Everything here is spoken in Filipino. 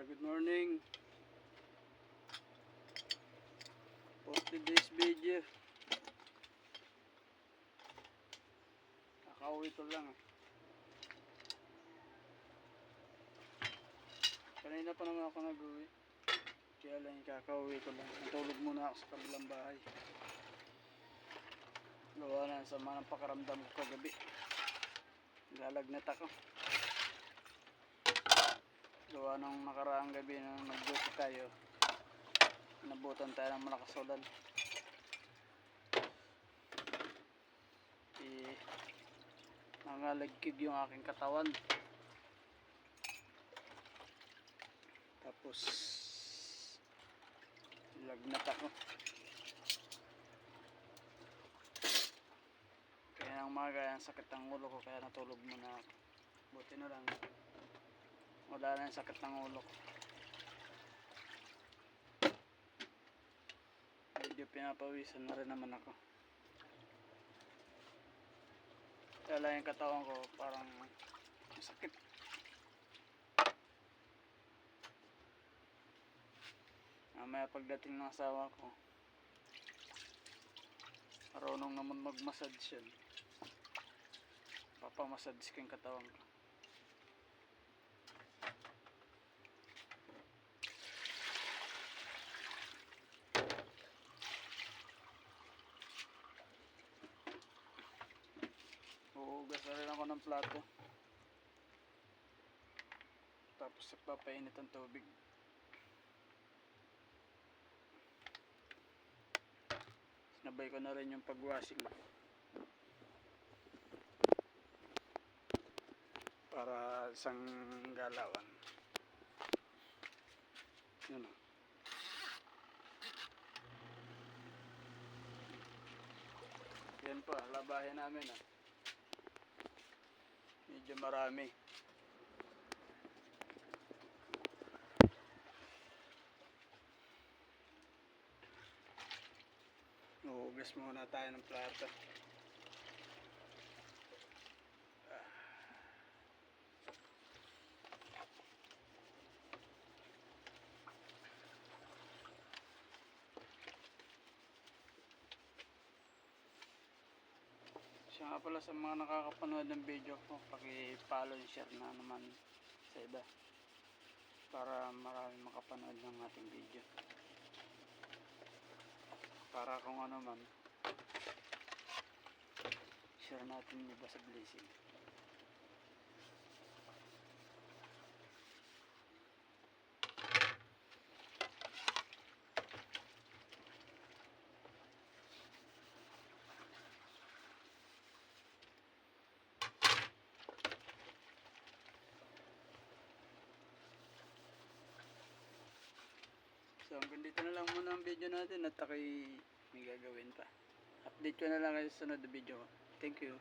Good morning. For today's video, kakauwi ko lang. Kanina pa naman ako nag-uwi. Kaya lang kakauwi ko lang. Natulog muna ako sa kabilang bahay. Gawa na sa mga pakaramdam ko kagabi. Lalagnat ako. Gawa nung nakaraang gabi nung nag-duty tayo. Nabutan tayo ng malakas ulan. Nangalagkib yung aking katawan. Tapos lagnat ako. Kaya ng umaga ang sakit ng ulo ko, kaya natulog muna ako. Buti na lang wala na yung sakit ng ulo ko. Medyo pinapawisan na rin naman ako. Kaya lang yung katawan ko parang masakit. Mamaya pagdating ng asawa ko, marunong naman mag-massage yan. Papamassage ko yung katawan ko. Huhugas na rin ako ng plato. Tapos nagpapainit ang tubig. Sinabay ko na rin yung pagwashing para isang galawan. Yun o. Yan po, labahin namin o. Medyo marami. Huhugas muna tayo ng plato. Siya nga pala sa mga nakakapanood ng video ko, paki-follow and share na naman sa iba para marami makapanood ng ating video. Para kung ano man, share natin yung iba sa blessing. So hanggang dito na lang muna ang video natin at ako'y may gagawin pa. Update ko na lang kayo sa sunod na video. Thank you.